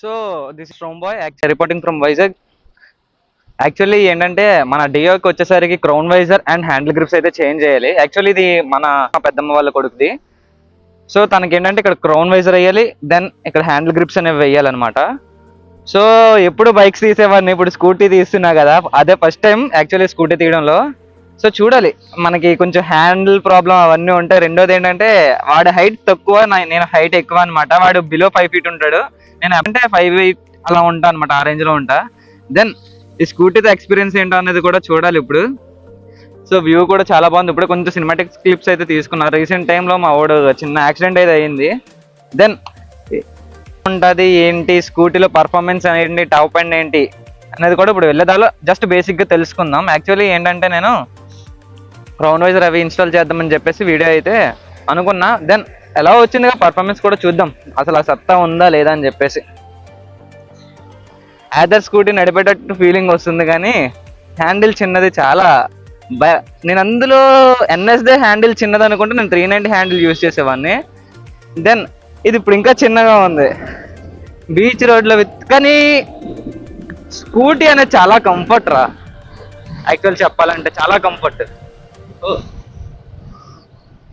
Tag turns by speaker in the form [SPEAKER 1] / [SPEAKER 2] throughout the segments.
[SPEAKER 1] So this is from boy reporting from Vizag. Actually ఏంటంటే మన డియోకి వచ్చేసరికి crown visor and handle grips అయితే చేంజ్ చేయాలి. యాక్చువల్లీ ఇది మన పెద్దమ్మ వాళ్ళ కొడుకుది. సో తనకి ఏంటంటే ఇక్కడ క్రౌన్ వైజర్ వేయాలి, దెన్ ఇక్కడ హ్యాండిల్ గ్రిప్స్ అనేవి వేయాలన్నమాట. సో ఎప్పుడు బైక్స్ తీసేవాడిని, ఇప్పుడు స్కూటీ తీస్తున్నా కదా, అదే ఫస్ట్ టైం యాక్చువల్లీ స్కూటీ తీయడంలో. సో చూడాలి, మనకి కొంచెం హ్యాండిల్ ప్రాబ్లం అవన్నీ ఉంటాయి. రెండోది ఏంటంటే వాడి హైట్ తక్కువ, నేను హైట్ ఎక్కువ అనమాట. వాడు బిలో 5 feet ఉంటాడు, నేను అంటే 5'8" అలా ఉంటా అనమాట, ఆ రేంజ్ లో ఉంటా. దెన్ ఈ స్కూటీతో ఎక్స్పీరియన్స్ ఏంటో అనేది కూడా చూడాలి ఇప్పుడు. సో వ్యూ కూడా చాలా బాగుంది. ఇప్పుడు కొంచెం సినిమాటిక్ క్లిప్స్ అయితే తీసుకున్నారు. రీసెంట్ టైంలో మా వాడు చిన్న యాక్సిడెంట్ అయితే అయింది. దెన్ ఉంటుంది ఏంటి స్కూటీలో పర్ఫార్మెన్స్ ఏంటి, టాప్ అండ్ ఏంటి అనేది కూడా ఇప్పుడు వెళ్ళేదాలో జస్ట్ బేసిక్గా తెలుసుకుందాం. యాక్చువల్లీ ఏంటంటే నేను క్రౌన్ వైజర్ అవి ఇన్స్టాల్ చేద్దామని చెప్పేసి వీడియో అయితే అనుకున్నా. దెన్ ఎలా వచ్చిందిగా పర్ఫార్మెన్స్ కూడా చూద్దాం, అసలు ఆ సత్తా ఉందా లేదా అని చెప్పేసి. యాదర్ స్కూటీ నడిపేటట్టు ఫీలింగ్ వస్తుంది, కానీ హ్యాండిల్ చిన్నది చాలా. నేను అందులో ఎన్ఎస్దే హ్యాండిల్ చిన్నది అనుకుంటే నేను 390 హ్యాండిల్ యూజ్ చేసేవాడిని. దెన్ ఇది ఇప్పుడు ఇంకా చిన్నగా ఉంది బీచ్ రోడ్లో కానీ స్కూటీ అనేది చాలా కంఫర్ట్ రా. యాక్చువల్ చెప్పాలంటే చాలా కంఫర్ట్,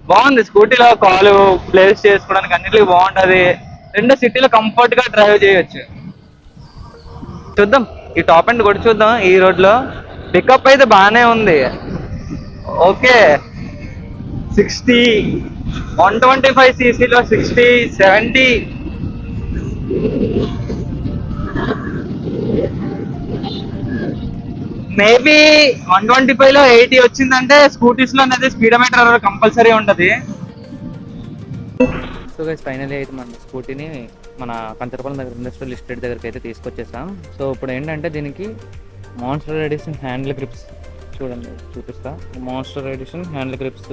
[SPEAKER 1] బాగుంది. స్కూటీలో కాలు ప్లేస్ చేసుకోవడానికి అన్నిటికీ బాగుంటుంది. రెండో సిటీలో కంఫర్ట్ గా డ్రైవ్ చేయొచ్చు. చూద్దాం, ఈ టాప్ ఎండ్ కూడా చూద్దాం. ఈ రోడ్ లో పికప్ అయితే బాగానే ఉంది. ఓకే 60, 125 cc లో 60, 70. మేబీ 125 లో 80 వచ్చిందంటే స్కూటీస్ లో అనేది స్పీడోమీటర్ కంపల్సరీ ఉంటది. సో గైస్ ఫైనలీ అయితే మన స్కూటీని మన కంచరపాలెం దగ్గర ఇండస్ట్రియల్ లిస్టెడ్ దగ్గరికి అయితే తీసుకొచ్చేసాం. సో ఇప్పుడు ఏంటంటే దీనికి మాన్స్టర్ ఎడిషన్ హ్యాండిల్ గ్రిప్స్ చూడండి, చూపిస్తా. మాన్స్టర్ ఎడిషన్ హ్యాండిల్ గ్రిప్స్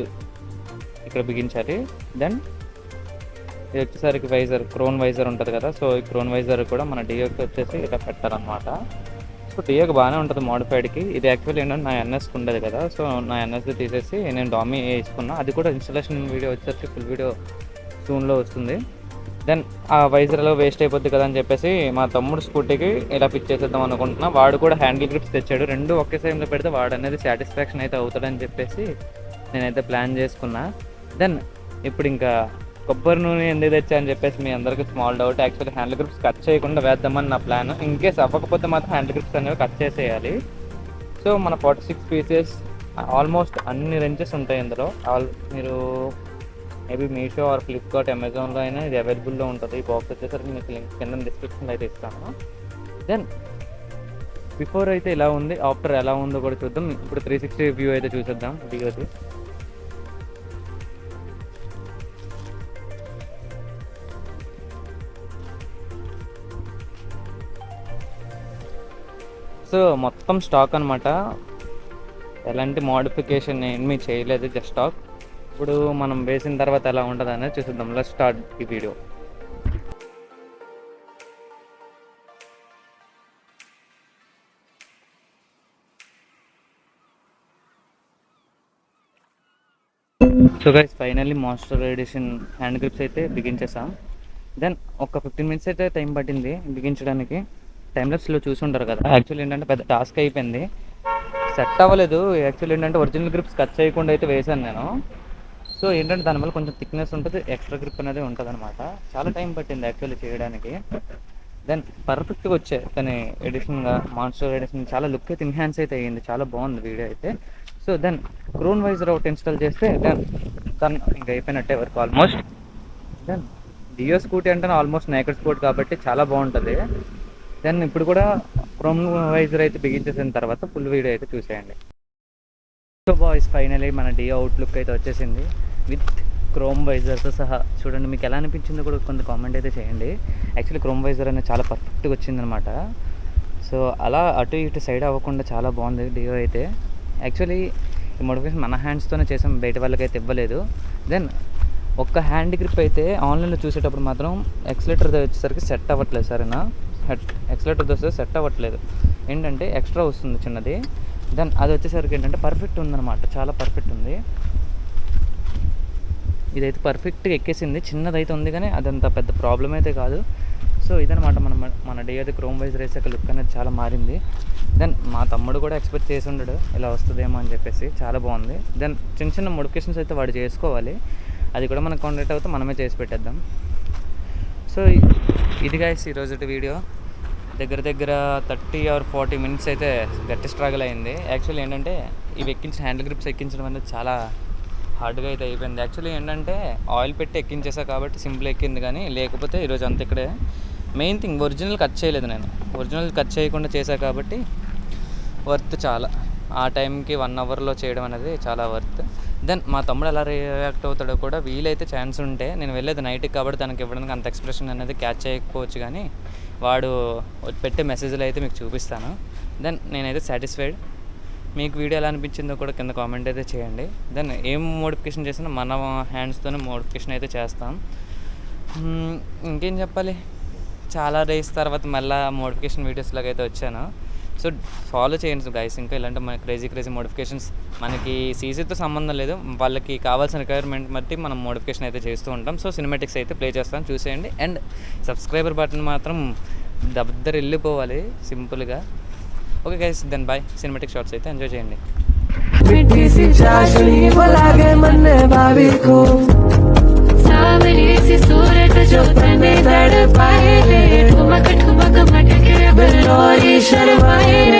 [SPEAKER 1] ఇక్కడ బిగించాలి. దెన్ ఇది వచ్చేసరికి వైజర్, క్రోన్ వైజర్ ఉంటుంది కదా, సో ఈ క్రోన్ వైజర్ కూడా మన డియోకి వచ్చేసి ఇలా పెట్టాలన్నమాట. సో డియోకి బాగానే ఉంటుంది మోడిఫైడ్కి. ఇది యాక్చువల్లీ ఏంటంటే నా ఎన్ఎస్కి ఉండదు కదా, సో నా ఎన్ఎస్ది తీసేసి నేను డామీ వేసుకున్నా. అది కూడా ఇన్స్టాలేషన్ వీడియో వచ్చేసరికి ఫుల్ వీడియో జూన్లో వస్తుంది. దెన్ ఆ వైజర్లో వేస్ట్ అయిపోద్ది కదా అని చెప్పేసి మా తమ్ముడు స్కూటీకి ఇలా పిచ్ చేసేద్దాం అనుకుంటున్నా. వాడు కూడా హ్యాండిల్ గ్రిప్స్ తెచ్చాడు, రెండు ఒకే సైమ్లో పెడితే వాడు అనేది సాటిస్ఫాక్షన్ అయితే అవుతాడని చెప్పేసి నేనైతే ప్లాన్ చేసుకున్నా. దెన్ ఇప్పుడు ఇంకా కొబ్బరి నూనె ఎందుకు తెచ్చా అని చెప్పేసి మీ అందరికీ small doubt. Actually handle grips cut చేయకుండా వేద్దామని నా ప్లాన్. ఇన్కేస్ అవ్వకపోతే మాత్రం హ్యాండిల్ గ్రిప్స్ అనేవి కట్ చేసేయాలి. సో మన 46 పీసెస్ ఆల్మోస్ట్ అన్ని రెంచెస్ ఉంటాయి ఇందులో. మీరు మేబీ మీషో ఆర్ ఫ్లిప్కార్ట్, అమెజాన్లో అయినా ఇది అవైలబుల్లో ఉంటుంది. ఈ బాక్స్ వచ్చేసరికి మీకు లింక్ కింద డిస్క్రిప్షన్లో అయితే ఇస్తాను. దెన్ బిఫోర్ అయితే ఇలా ఉంది, ఆఫ్టర్ ఎలా ఉందో కూడా చూద్దాం. ఇప్పుడు 360 వ్యూ అయితే చూసేద్దాం డియోది. సో మొత్తం స్టాక్ అనమాట, ఎలాంటి మోడిఫికేషన్ ఏమీ చేయలేదు, జస్ట్ స్టాక్. ఇప్పుడు మనం వేసిన తర్వాత ఎలా ఉంటుంది అనేది చూద్దాం. లెట్స్ స్టార్ట్ ఈ video. So guys finally monster edition hand grips అయితే బిగించేసాం. దెన్ ఒక 15 minutes అయితే టైం పట్టింది బిగించడానికి. టైమ్లెస్లో చూసి ఉంటారు కదా. యాక్చువల్లీ ఏంటంటే పెద్ద టాస్క్ అయిపోయింది, సెట్ అవ్వలేదు. యాక్చువల్లీ ఏంటంటే ఒరిజినల్ గ్రిప్స్ కట్ చేయకుండా అయితే వేసాను నేను. సో ఏంటంటే దానివల్ల కొంచెం థిక్నెస్ ఉంటుంది, ఎక్స్ట్రా గ్రిప్ అనేది ఉంటుంది అనమాట. చాలా టైం పట్టింది యాక్చువల్లీ చేయడానికి. దెన్ పర్ఫెక్ట్గా వచ్చాయి కానీ ఎడిషన్గా మాన్స్టర్ ఎడిషన్ చాలా లుక్ అయితే ఎన్హాన్స్ అయితే అయ్యింది, చాలా బాగుంది వీడియో అయితే. సో దెన్ క్రోన్ వైజర్ ఒకటి ఇన్స్టాల్ చేస్తే దెన్ ఇంకా అయిపోయినట్టే వర్క్ ఆల్మోస్ట్. దెన్ డియో స్కూటీ అంటే ఆల్మోస్ట్ నేకెడ్ స్పోర్ట్ కాబట్టి చాలా బాగుంటుంది. దెన్ ఇప్పుడు కూడా క్రోమ్ వైజర్ అయితే బిగించేసిన తర్వాత ఫుల్ వీడియో అయితే చూసేయండి. సో బాయ్స్ ఫైనలీ మన డియో అవుట్లుక్ అయితే వచ్చేసింది విత్ క్రోమ్ వైజర్తో సహా. చూడండి మీకు ఎలా అనిపించిందో కూడా కొంత కామెంట్ అయితే చేయండి. యాక్చువల్లీ క్రోమ్ వైజర్ అనేది చాలా పర్ఫెక్ట్గా వచ్చిందనమాట. సో అలా అటు ఇటు సైడ్ అవ్వకుండా చాలా బాగుంది డియో అయితే. యాక్చువల్లీ ఈ మోడిఫికేషన్ మన హ్యాండ్స్తోనే చేసాం, బయట వాళ్ళకైతే ఇవ్వలేదు. దెన్ ఒక్క హ్యాండ్ గ్రిప్ అయితే ఆన్లైన్లో చూసేటప్పుడు మాత్రం ఎక్సలేటర్ వచ్చేసరికి సెట్ అవ్వట్లేదు. సరేనా, ఎక్సలేటర్ వస్తే సెట్ అవ్వట్లేదు, ఏంటంటే ఎక్స్ట్రా వస్తుంది చిన్నది. దెన్ అది వచ్చేసరికి ఏంటంటే పర్ఫెక్ట్ ఉందన్నమాట, చాలా పర్ఫెక్ట్ ఉంది. ఇదైతే పర్ఫెక్ట్గా ఎక్కేసింది, చిన్నదైతే ఉంది కానీ అదంత పెద్ద ప్రాబ్లం అయితే కాదు. సో ఇదనమాట మన డే అది క్రోమ్ వైజ్ రేస్ యొక్క లుక్ అనేది చాలా మారింది. దెన్ మా తమ్ముడు కూడా ఎక్స్పెక్ట్ చేసి ఉండడు ఇలా వస్తుందేమో అని చెప్పేసి, చాలా బాగుంది. దెన్ చిన్న చిన్న మోడిఫికేషన్స్ అయితే వాడు చేసుకోవాలి, అది కూడా మనకు కాంటాక్ట్ అవుతే మనమే చేసి పెట్టేద్దాం. సో ఇది గైస్ ఈరోజు వీడియో. దగ్గర దగ్గర 30 or 40 minutes అయితే గట్టి స్ట్రగుల్ అయింది. యాక్చువల్లీ ఏంటంటే ఇవి హ్యాండిల్ గ్రిప్స్ ఎక్కించడం అనేది చాలా హార్డ్గా అయితే అయిపోయింది. యాక్చువల్లీ ఏంటంటే ఆయిల్ పెట్టి ఎక్కించేసా కాబట్టి సింపుల్ ఎక్కింది, కానీ లేకపోతే ఈరోజు అంత ఇక్కడే మెయిన్ థింగ్ ఒరిజినల్ కట్ చేయలేదు నేను. ఒరిజినల్ కట్ చేయకుండా చేశా కాబట్టి వర్త్ చాలా. ఆ టైంకి 1 hourలో చేయడం అనేది చాలా వర్త్. దెన్ మా తమ్ముడు ఎలా రియాక్ట్ అవుతాడో కూడా వీలైతే ఛాన్స్ ఉంటే, నేను వెళ్ళేది నైట్కి కాబట్టి తనకి ఇవ్వడానికి అంత ఎక్స్ప్రెషన్ అనేది క్యాచ్ చేయకపోవచ్చు, కానీ వాడు పెట్టే మెసేజ్లు అయితే మీకు చూపిస్తాను. దెన్ నేనైతే సాటిస్ఫైడ్. మీకు వీడియో ఎలా అనిపించిందో కూడా కింద కామెంట్ అయితే చేయండి. దెన్ ఏం మోడిఫికేషన్ చేసినా మన హ్యాండ్స్తోనే మోడిఫికేషన్ అయితే చేస్తాం. ఇంకేం చెప్పాలి, చాలా డేస్ తర్వాత మళ్ళీ మోడిఫికేషన్ వీడియోస్లాగా అయితే వచ్చాను. సో ఫాలో చేయండి గైస్, ఇంకా ఇలాంటి మన క్రేజీ మోడిఫికేషన్స్. మనకి సీసీతో సంబంధం లేదు, వాళ్ళకి కావాల్సిన రిక్వైర్మెంట్ బట్టి మనం మోడిఫికేషన్ అయితే చేస్తూ ఉంటాం. సో సినిమాటిక్స్ అయితే ప్లే చేస్తాం, చూసేయండి. అండ్ సబ్స్క్రైబర్ బటన్ మాత్రం దగ్గర వెళ్ళిపోవాలి సింపుల్గా. Okay guys, then bye. Cinematic shorts అయితే ఎంజాయ్ చేయండి.
[SPEAKER 2] ठुमक ठुमक मटके बलोरी शर्माए रे।